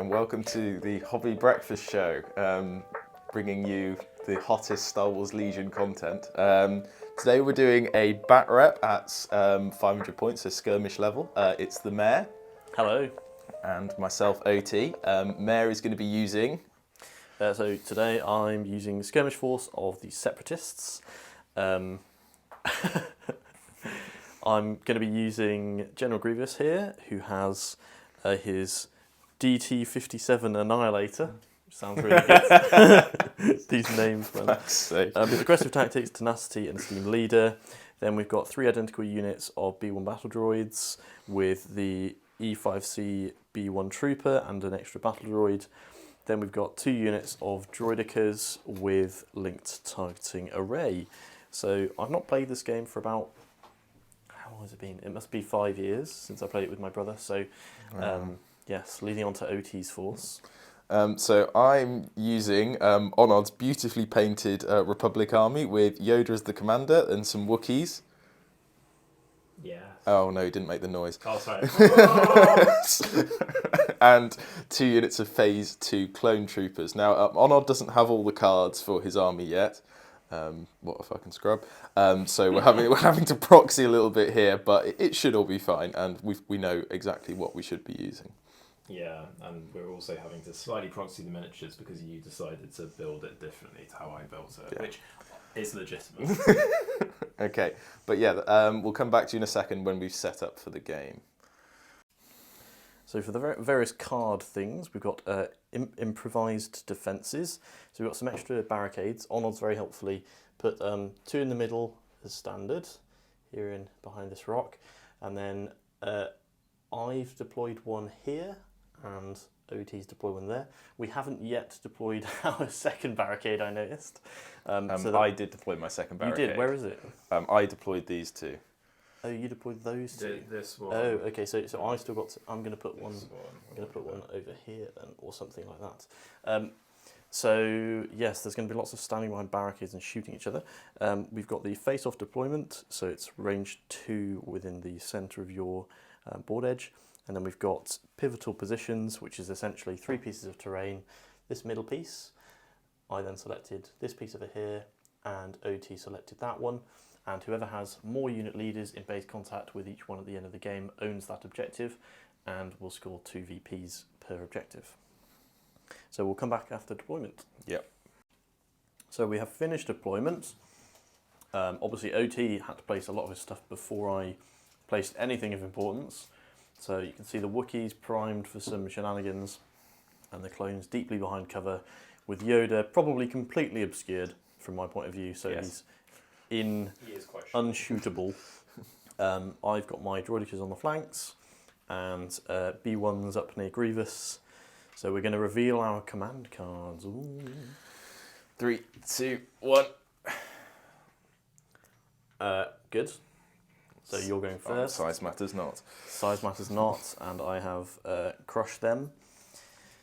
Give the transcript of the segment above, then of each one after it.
and welcome to the Hobby Breakfast Show, bringing you the hottest Star Wars Legion content. Today we're doing a batrep at 500 points, so skirmish level. It's the Mayor. Hello. And myself, OT. Mayor is going to be using... So today I'm using Skirmish Force of the Separatists. I'm going to be using General Grievous here, who has his DT-57 Annihilator, which sounds really good. These names, man. With aggressive tactics, tenacity, and esteemed leader. Then we've got 3 identical units of B1 battle droids with the E5C B1 trooper and an extra battle droid. Then we've got 2 units of droidicas with linked targeting array. So I've not played this game for about, how long has it been? It must be 5 years since I played it with my brother. So yes, leading on to OT's force. So I'm using Onod's beautifully painted Republic army with Yoda as the commander and some Wookiees. Yeah. Oh no, he didn't make the noise. Oh, sorry. And 2 units of Phase 2 clone troopers. Now, Onod doesn't have all the cards for his army yet. What a fucking scrub. So we're having to proxy a little bit here, but it should all be fine, and we know exactly what we should be using. Yeah, and we're also having to slightly proxy the miniatures because you decided to build it differently to how I built it, Yeah. which is legitimate. Okay, but yeah, we'll come back to you in a second when we've set up for the game. So for the various card things, we've got improvised defences. So we've got some extra barricades. Onod's very helpfully put 2 in the middle as standard, here in behind this rock. And then I've deployed one here, and OT's deployed one there. We haven't yet deployed our second barricade, I noticed. I did deploy my second barricade. You did? Where is it? I deployed these 2. Oh, you deployed those 2. This one. Oh, okay. So I still got. I'm going to put one. This one. I'm going to put one over here then, or something like that. So yes, there's going to be lots of standing behind barricades and shooting each other. We've got the face-off deployment, so it's range 2 within the centre of your board edge, and then we've got pivotal positions, which is essentially 3 pieces of terrain. This middle piece, I then selected this piece over here, and OT selected that one. And whoever has more unit leaders in base contact with each one at the end of the game owns that objective and will score 2 VPs per objective. So we'll come back after deployment. Yep. So we have finished deployment. Obviously OT had to place a lot of his stuff before I placed anything of importance. So you can see the Wookiees primed for some shenanigans and the clones deeply behind cover with Yoda probably completely obscured from my point of view. So yes. He is quite unshootable. I've got my droidicas on the flanks and B1's up near Grievous. So we're going to reveal our command cards. Ooh. 3, 2, 1. Good. So you're going first. Size matters not. Size matters not, and I have crushed them.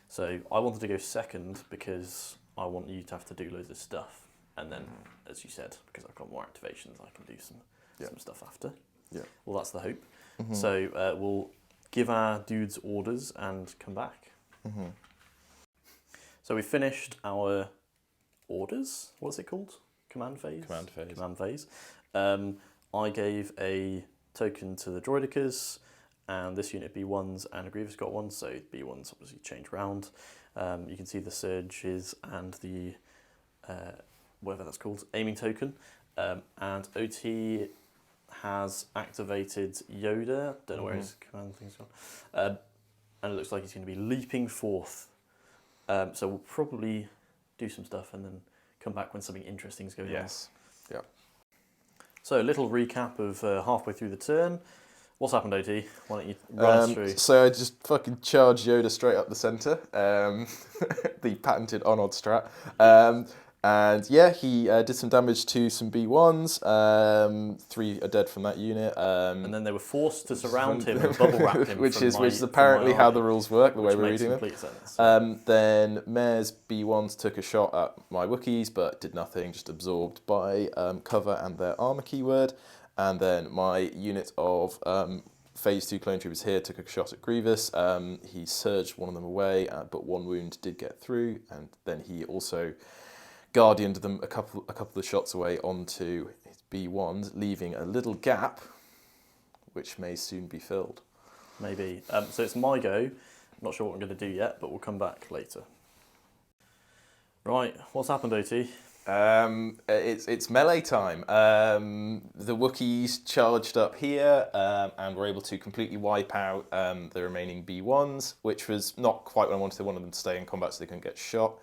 So I wanted to go second because I want you to have to do loads of stuff. And then, as you said, because I've got more activations, I can do some stuff after. Yeah. Well, that's the hope. Mm-hmm. So we'll give our dudes orders and come back. Mm-hmm. So we finished our orders. What's it called? Command phase? Command phase. Command phase. I gave a token to the droidicas, and this unit B1s and a Grievous got one, so B1s obviously change round. You can see the surges and the... whatever that's called, aiming token, and OT has activated Yoda, don't know where his command thing's gone, and it looks like he's going to be leaping forth. So we'll probably do some stuff and then come back when something interesting is going on. Yes, yeah. So a little recap of halfway through the turn. What's happened, OT? Why don't you run us through? So I just fucking charged Yoda straight up the centre, the patented Onod strat. And yeah, he did some damage to some B1s. 3 are dead from that unit. And then they were forced to surround him and bubble wrap him. which is apparently how the rules work, the way we're reading them. Sense. Then Mayor's B1s took a shot at my Wookiees, but did nothing, just absorbed by cover and their armour keyword. And then my unit of phase 2 clone troopers here took a shot at Grievous. He surged one of them away, but one wound did get through, and then he also guardianed them a couple of shots away onto his B1s, leaving a little gap, which may soon be filled. Maybe. So it's my go. I'm not sure what I'm going to do yet, but we'll come back later. Right, what's happened, OT? It's melee time. The Wookiees charged up here and were able to completely wipe out the remaining B1s, which was not quite what I wanted. I wanted them to stay in combat so they couldn't get shot.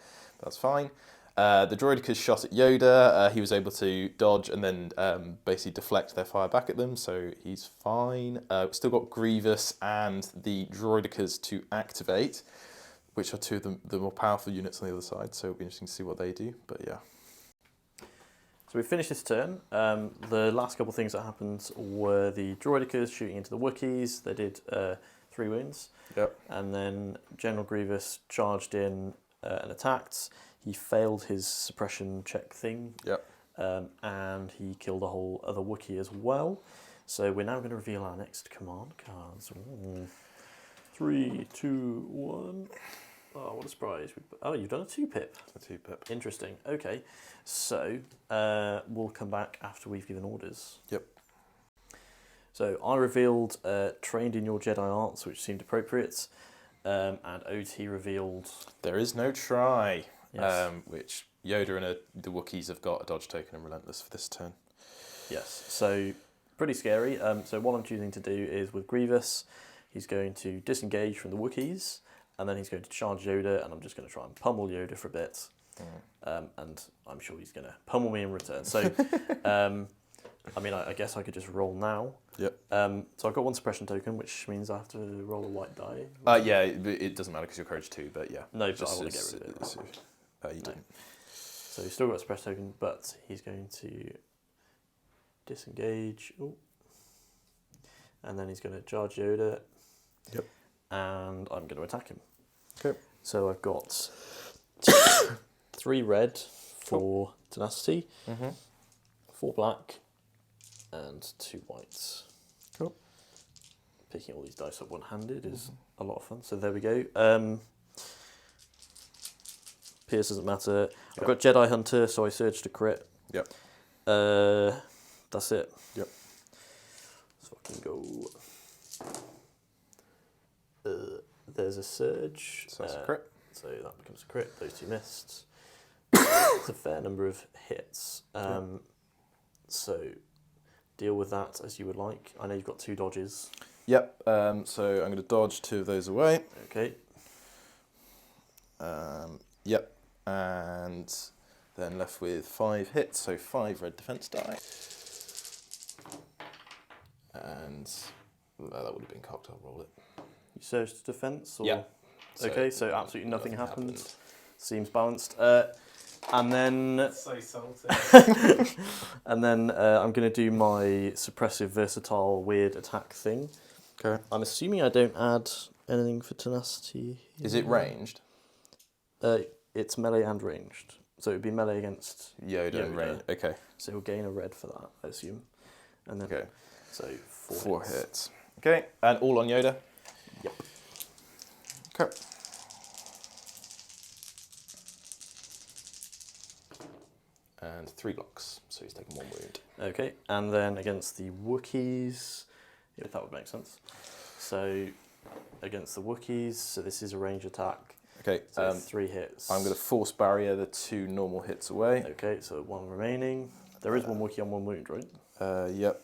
That's fine. The droidicas shot at Yoda. He was able to dodge and then basically deflect their fire back at them, so he's fine. We've still got Grievous and the droidicas to activate, which are two of the more powerful units on the other side, so it'll be interesting to see what they do, but yeah. So we finished this turn. The last couple of things that happened were the droidicas shooting into the Wookiees. They did 3 wounds. Yep. And then General Grievous charged in and attacked. He failed his suppression check thing. Yep. And he killed a whole other Wookiee as well. So we're now going to reveal our next command cards. Ooh. 3, 2, 1. Oh, what a surprise. Oh, you've done a 2-pip. A 2-pip. Interesting. Okay. So we'll come back after we've given orders. Yep. So I revealed trained in your Jedi arts, which seemed appropriate. And OT revealed... There is no try. Yes. Which Yoda and the Wookiees have got a dodge token and relentless for this turn. Yes. So pretty scary. So what I'm choosing to do is with Grievous, he's going to disengage from the Wookiees, and then he's going to charge Yoda, and I'm just going to try and pummel Yoda for a bit. And I'm sure he's going to pummel me in return. So, I mean, I guess I could just roll now. Yep. So I've got 1 suppression token, which means I have to roll a white die. Yeah, it doesn't matter because you're courage 2, but yeah. No, but I want to get rid of it. You didn't. So he's still got a suppression token, but he's going to disengage. Ooh. And then he's going to charge Yoda. Yep. And I'm going to attack him. Okay. So I've got 3 red for tenacity, 4 black, and 2 whites. Cool. Picking all these dice up one-handed is a lot of fun. So there we go. Pierce doesn't matter. Yep. I've got Jedi Hunter, so I surge to crit. Yep. That's it. Yep. So I can go. There's a surge. So that's a crit. So that becomes a crit. Those 2 missed. It's a fair number of hits. So deal with that as you would like. I know you've got 2 dodges. Yep. So I'm going to dodge 2 of those away. Okay. Yep. And then left with 5 hits, so 5 red defense die. And that would have been cocked. I'll roll it. You surge to defense? Or? Yeah. Okay, so absolutely nothing happened. Seems balanced. And then... So salty. and then I'm going to do my suppressive, versatile, weird attack thing. Okay. I'm assuming I don't add anything for tenacity. Is it ranged? It's melee and ranged. So it would be melee against Yoda and range. Okay. So he'll gain a red for that, I assume. And then, okay. So 4 hits. Okay, and all on Yoda? Yep. Okay. And 3 blocks, so he's taken 1 wound. Okay, and then against the Wookiees, if that would make sense. So against the Wookiees, so this is a range attack. Okay, so 3 hits. I'm going to force barrier the 2 normal hits away. Okay, so 1 remaining. There is 1 Wookiee on 1 wound, right? Yep.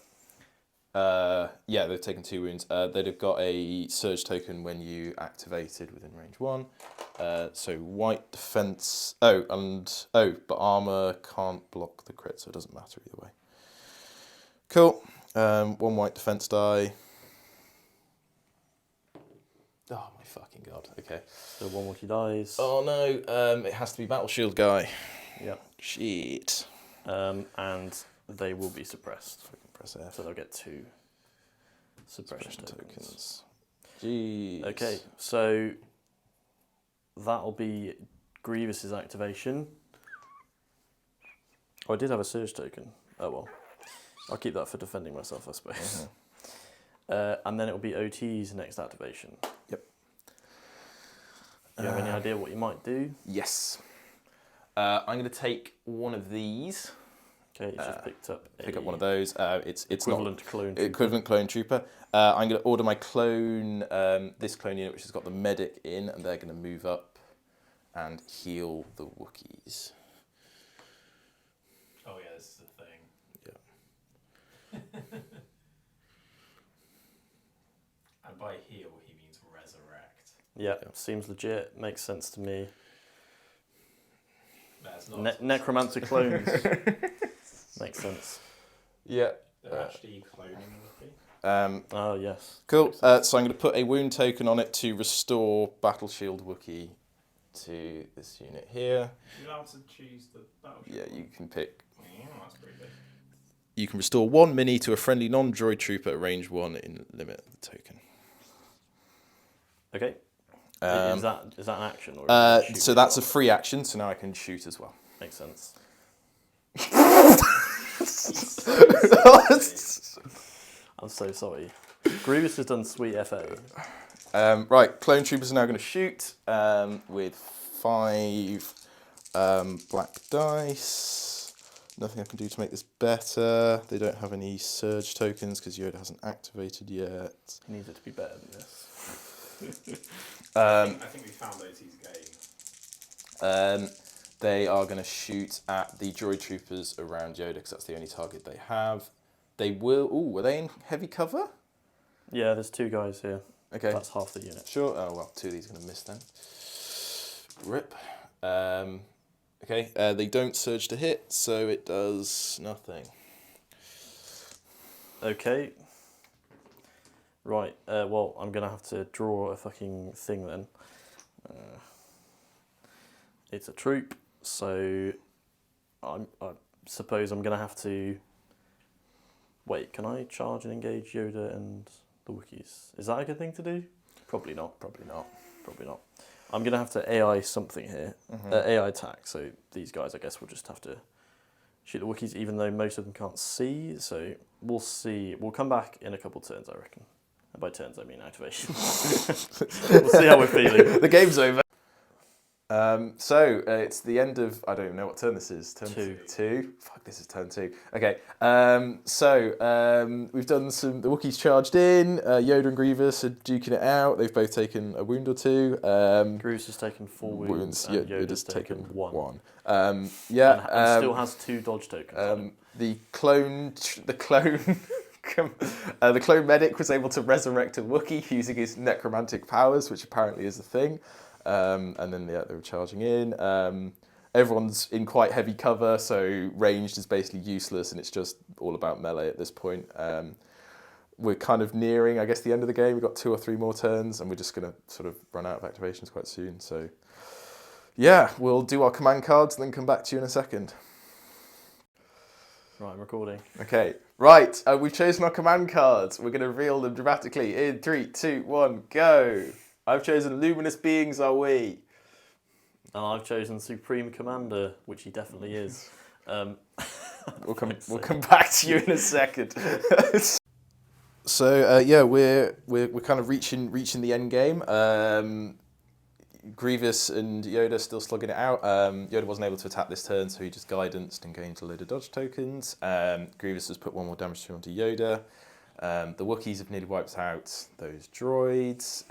Yeah, they've taken 2 wounds. They'd have got a surge token when you activated within range 1. So white defense. But armor can't block the crit, so it doesn't matter either way. Cool. 1 white defense die. Oh my fucking god. Okay. So 1 Wookiee dies. Oh no. It has to be battle shield guy. Yep. Shit. And they will be suppressed. Press F. So they'll get 2 suppression tokens. Jeez. Okay, so that'll be Grievous's activation. Oh, I did have a surge token. Oh well. I'll keep that for defending myself, I suppose. And then it will be OT's next activation. Yep. Do you have any idea what you might do? Yes. I'm going to take one of these. Okay, you just picked up Pick up one of those. It's equivalent not clone trooper. equivalent clone trooper. I'm going to order my clone, this clone unit, which has got the medic in, and they're going to move up and heal the Wookiees. Oh yeah, this is a thing. Yeah. And by heal, he means resurrect. Yeah, seems legit. Makes sense to me. That's not. Necromancer clones. Makes sense. Yeah. They're actually cloning Wookiee. Oh, yes. Cool. So I'm going to put a wound token on it to restore Battle Shield Wookiee to this unit here. You're allowed to choose the battle shield. Yeah, you can pick. Yeah, that's pretty big. You can restore one mini to a friendly non-droid trooper at range 1 in limit the token. Okay. Is that an action? Or So that's a free action, so now I can shoot as well. Makes sense. I'm so sorry. Grievous has done sweet FA. Right, clone troopers are now going to shoot with 5 black dice. Nothing I can do to make this better. They don't have any surge tokens because Yoda hasn't activated yet. He needs it to be better than this. I think we found OT's game. They are going to shoot at the droid troopers around Yoda because that's the only target they have. They will... Ooh, were they in heavy cover? Yeah, there's 2 guys here. Okay. That's half the unit. Sure. Oh, well, 2 of these are going to miss then. Rip. Okay, they don't surge to hit, so it does nothing. Okay. Right, well, I'm going to have to draw a fucking thing then. It's a troop, so I suppose I'm going to have to... Wait, can I charge and engage Yoda and the Wookiees? Is that a good thing to do? Probably not. Probably not. Probably not. I'm going to have to AI something here. AI attack, so these guys, I guess, will just have to shoot the Wookiees, even though most of them can't see, so we'll see. We'll come back in a couple turns, I reckon. And by turns, I mean activation. We'll see how we're feeling. The game's over. So it's the end of... I don't even know what turn this is. Turn 2. Fuck, this is turn 2. Okay. We've done some... The Wookiees charged in. Yoda and Grievous are duking it out. They've both taken a wound or 2. Grievous has taken 4 wounds. And Yoda's taken 1. And still has 2 dodge tokens. The clone medic was able to resurrect a Wookiee using his necromantic powers, which apparently is a thing. And then they were charging in. Everyone's in quite heavy cover, so ranged is basically useless, and it's just all about melee at this point. We're kind of nearing, I guess, the end of the game. We've got 2 or 3 more turns, and we're just going to sort of run out of activations quite soon. So, yeah, we'll do our command cards and then come back to you in a second. Right, I'm recording. Okay, right, we've chosen our command cards. We're going to reveal them dramatically in 3, 2, 1, go! I've chosen Luminous Beings Are We. And I've chosen Supreme Commander, which he definitely is. We'll come back to you in a second. So we're kind of reaching the end game. Grievous and Yoda still slugging it out. Yoda wasn't able to attack this turn, so he just guidanced and gained a load of dodge tokens. Grievous has put 1 more damage through onto Yoda. The Wookiees have nearly wiped out those droids.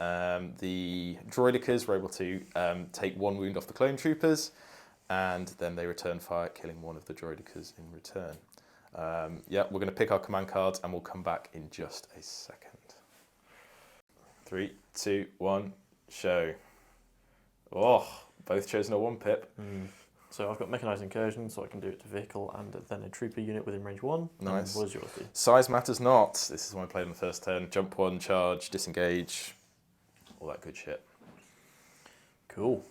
The droidicas were able to take 1 wound off the clone troopers, and then they return fire, killing 1 of the droidicas in return. We're going to pick our command cards, and we'll come back in just a second. 3, 2, 1, show. Oh, both chosen a 1 pip. So I've got Mechanised Incursion, so I can do it to vehicle and then a trooper unit within range 1. Nice. What does yours do? Size matters not. This is one I played on the first turn. Jump 1, charge, disengage, all that good shit. Cool.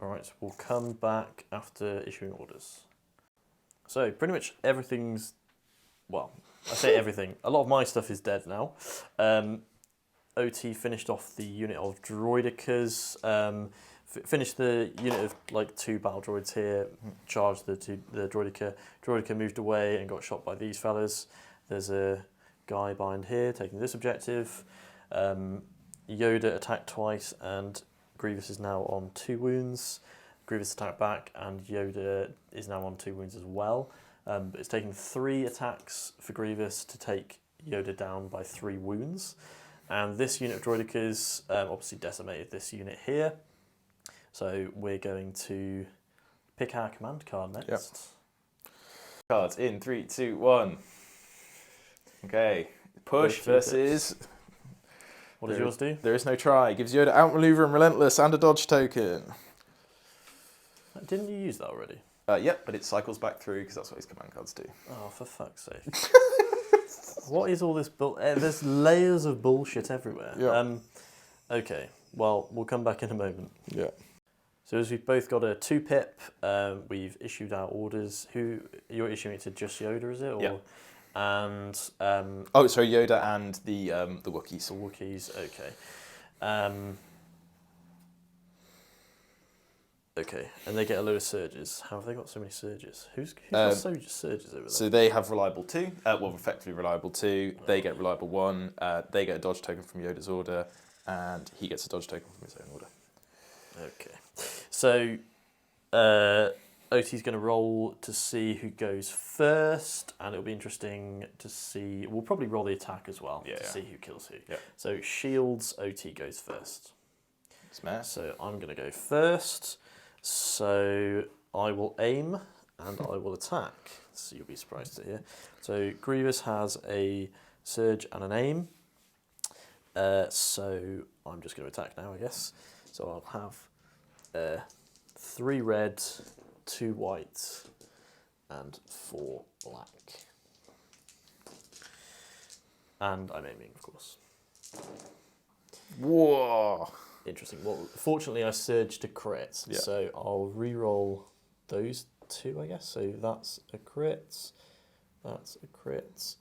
All right, so we'll come back after issuing orders. So pretty much everything's, well, I say everything. A lot of my stuff is dead now. OT finished off the unit of droidicas. Finished the unit of like 2 battle droids here, charged the droidica. Droidica moved away and got shot by these fellas. There's a guy behind here taking this objective. Yoda attacked twice, and Grievous is now on 2 wounds. Grievous attacked back, and Yoda is now on 2 wounds as well. But it's taken 3 attacks for Grievous to take Yoda down by 3 wounds. And this unit of droidicas obviously decimated this unit here. So we're going to pick our command card next. Yep. Cards in 3, 2, 1. Okay. Push versus. What does yours do? There is no try. Gives Yoda outmaneuver and relentless and a dodge token. Didn't you use that already? Yep, but it cycles back through because that's what his command cards do. Oh, for fuck's sake. What is all this there's layers of bullshit everywhere. Yeah. Okay, well, we'll come back in a moment. Yeah. So as we've both got a 2-pip, we've issued our orders. You're issuing it to just Yoda, is it? Or, yeah. And oh, sorry, Yoda and the Wookiees. The Wookiees, okay. Okay, and they get a load of surges. How have they got so many surges? Who's got surges over there? So they have reliable 2. Well, effectively reliable 2. They get reliable 1. They get a dodge token from Yoda's order, and he gets a dodge token from his own order. Okay, so OT's going to roll to see who goes first, and it'll be interesting to see. We'll probably roll the attack as well to see who kills who. Yeah. So shields, OT goes first. Smash. So I'm going to go first. So I will aim and I will attack. So you'll be surprised to hear. So Grievous has a surge and an aim. So I'm just going to attack now, I guess. So I'll have 3 red, 2 white, and 4 black. And I'm aiming, of course. Whoa! Interesting. Well, fortunately, I surged to crit, so I'll re-roll those 2, I guess. So that's a crit. That's a crit.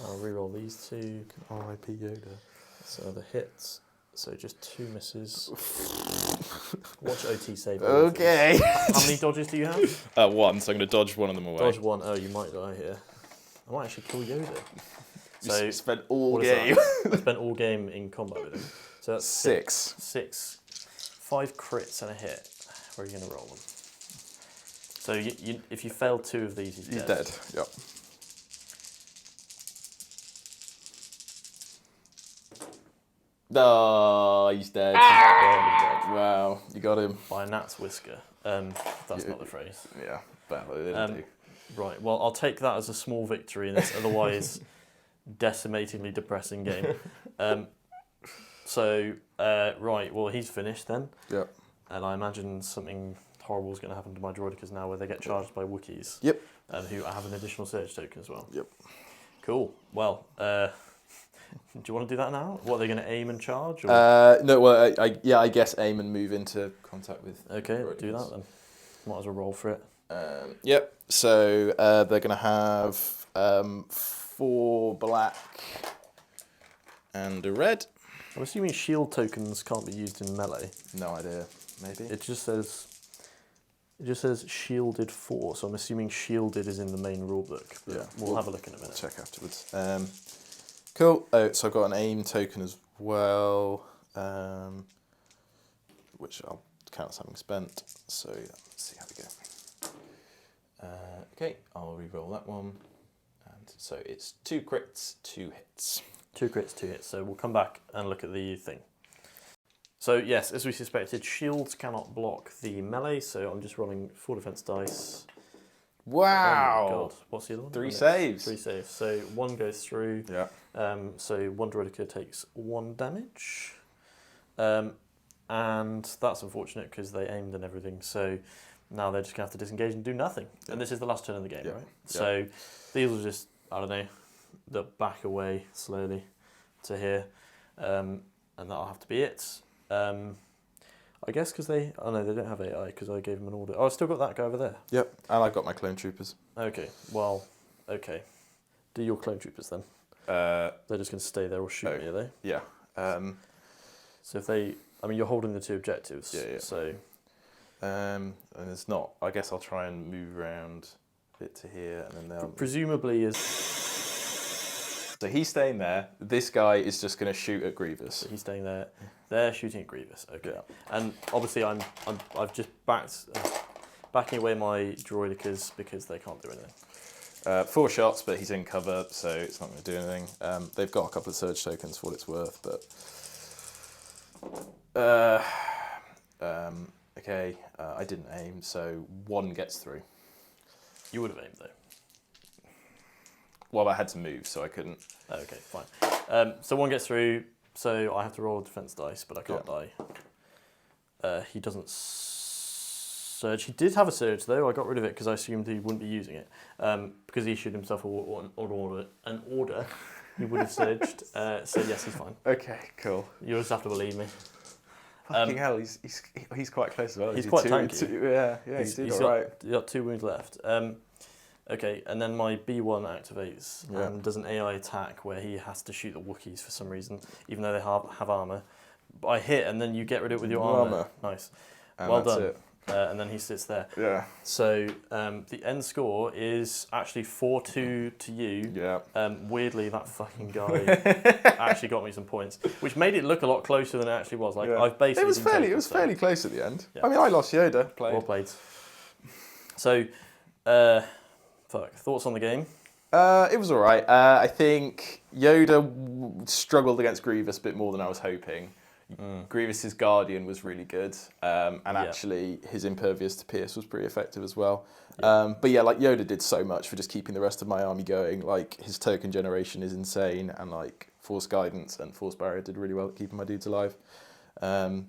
I'll re-roll these 2. R.I.P. Yoda. So the hits. So just 2 misses. Watch OT save. Okay. How many dodges do you have? 1, so I'm going to dodge one of them away. Dodge 1. Oh, you might die here. I might actually kill Yoda. So you spent all game. I spent all game in combat with him. So that's 6. 6. 5 crits and a hit. Where are you going to roll them? So if you fail 2 of these, he's dead. Yep. Oh, he's dead. Barely dead. Wow, you got him. By a gnat's whisker. That's not the phrase. Yeah, badly didn't do. Right, well, I'll take that as a small victory in this otherwise decimatingly depressing game. Right, well, he's finished then. Yep. And I imagine something horrible is going to happen to my droidicas now where they get charged by Wookiees. Yep. Who have an additional surge token as well. Yep. Cool. Well, do you want to do that now? What, are they going to aim and charge? Or? No, well, I guess aim and move into contact with. Okay, do that then. Might as well roll for it. Yep. So they're going to have 4 black and a red. I'm assuming shield tokens can't be used in melee. No idea. Maybe. It just says shielded 4, so I'm assuming shielded is in the main rulebook. Yeah. We'll have a look in a minute. Check afterwards. Cool. Oh, so I've got an aim token as well, which I'll count as having spent. So yeah, let's see how we go. Okay, I'll re-roll that one. And so it's 2 crits, 2 hits. 2 crits, 2 hits. So we'll come back and look at the thing. So yes, as we suspected, shields cannot block the melee, so I'm just rolling 4 defense dice. Wow! Oh my god, what's the other one? 3 saves. 3 saves. So 1 goes through. Yeah. So 1 droidica takes 1 damage. And that's unfortunate because they aimed and everything, so now they're just going to have to disengage and do nothing. Yeah. And this is the last turn of the game, Yeah. right? Yeah. So these will just, I don't know, they'll back away slowly to here. And that'll have to be it. I guess because they don't have AI because I gave them an order. Oh, I've still got that guy over there. Yep, and I've got my clone troopers. Okay, well, okay. Do your clone troopers then. They're just going to stay there or shoot me, are they? Yeah. So if they, you're holding the 2 objectives. Yeah. So. And it's not. I guess I'll try and move around a bit to here, and then they'll. Presumably, So he's staying there. This guy is just going to shoot at Grievous. So he's staying there. They're shooting at Grievous. Okay. Yeah. And obviously I've just backing away my droidicas because they can't do anything. 4 shots, but he's in cover, so it's not going to do anything. They've got a couple of surge tokens for what it's worth, but okay. I didn't aim, so 1 gets through. You would have aimed though. Well, I had to move, so I couldn't. Okay, fine. So 1 gets through, so I have to roll a defense dice, but I can't die. He doesn't surge. He did have a surge though. I got rid of it because I assumed he wouldn't be using it. Because he issued himself an order. He would have surged. So yes, he's fine. Okay, cool. You just have to believe me. Fucking hell, he's quite close as well. He's quite tanky. Yeah, he's doing all right. He's got 2 wounds left. Okay, and then my B1 activates and does an AI attack where he has to shoot the Wookiees for some reason, even though they have armor. But I hit, and then you get rid of it with your armor. Nice. And well that's done. it. And then he sits there. Yeah. So the end score is actually 4-2 to you. Yeah. Weirdly, that fucking guy actually got me some points, which made it look a lot closer than it actually was. Like I've basically. It was fairly close at the end. Yeah. I mean, I lost Yoda. Well played. So, thoughts on the game? It was all right. I think Yoda struggled against Grievous a bit more than I was hoping. Grievous's Guardian was really good, and actually his Impervious to Pierce was pretty effective as well. Yeah. But yeah, like Yoda did so much for just keeping the rest of my army going. Like his token generation is insane, and like Force Guidance and Force Barrier did really well at keeping my dudes alive. What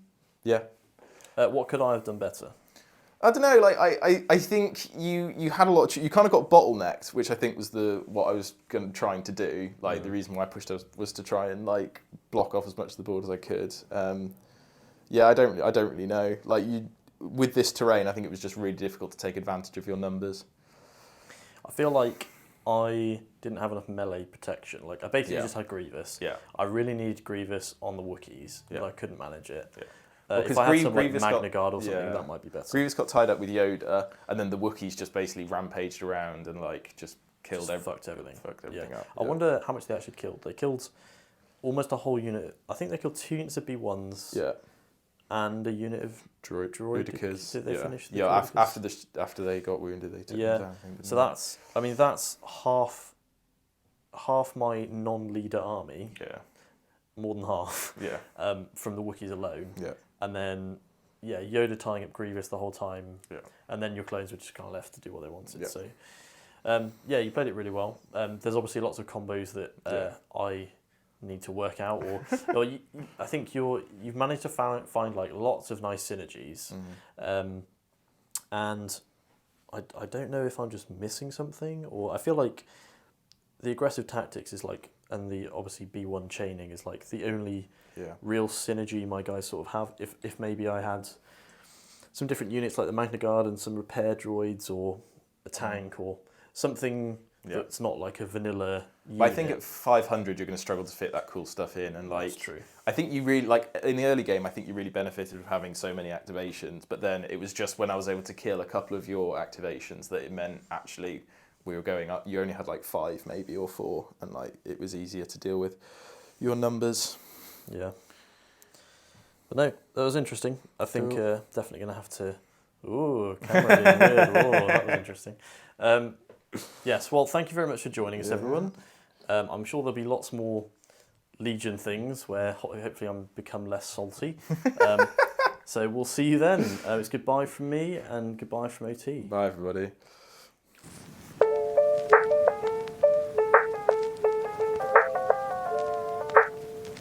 could I have done better? I don't know. Like I think you had a lot. You kind of got bottlenecked, which I think was what I was trying to do. Like the reason why I pushed was to try and like block off as much of the board as I could. I don't really know. Like with this terrain, I think it was just really difficult to take advantage of your numbers. I feel like I didn't have enough melee protection. Like I basically just had Grievous. Yeah. I really needed Grievous on the Wookiees, but I couldn't manage it. Yeah. If I had some like, Magna Guard or something, that might be better. Grievous got tied up with Yoda, and then the Wookiees just basically rampaged around and like just killed fucked everything. Fucked everything up. I wonder how much they actually killed. They killed almost a whole unit. I think they killed 2 units of B1s. Yeah. And a unit of droidicas. Did they finish the droidicas? After they got wounded, they took them down. So that's half my non-leader army. Yeah. More than half. Yeah. From the Wookiees alone. Yeah. And then, Yoda tying up Grievous the whole time. Yeah. And then your clones were just kind of left to do what they wanted. Yeah. So, you played it really well. There's obviously lots of combos that I need to work out, or I think you've managed to find like lots of nice synergies. And I don't know if I'm just missing something, or I feel like the aggressive tactics is like, and the obviously B1 chaining is like the only real synergy my guys sort of have. If maybe I had some different units like the Magna Guard and some repair droids or a tank or something that's not like a vanilla unit. But I think at 500 you're going to struggle to fit that cool stuff in, and like, that's true. I think you really, like in the early game, I think you really benefited from having so many activations, but then it was just when I was able to kill a couple of your activations that it meant actually we were going up. You only had like 5 maybe or 4, and like it was easier to deal with your numbers. Yeah. But no, that was interesting. I think definitely going to have to... Ooh, camera being weird. Oh, that was interesting. Yes, well, thank you very much for joining us, everyone. I'm sure there'll be lots more Legion things where hopefully I'm become less salty. So we'll see you then. It's goodbye from me and goodbye from OT. Bye, everybody.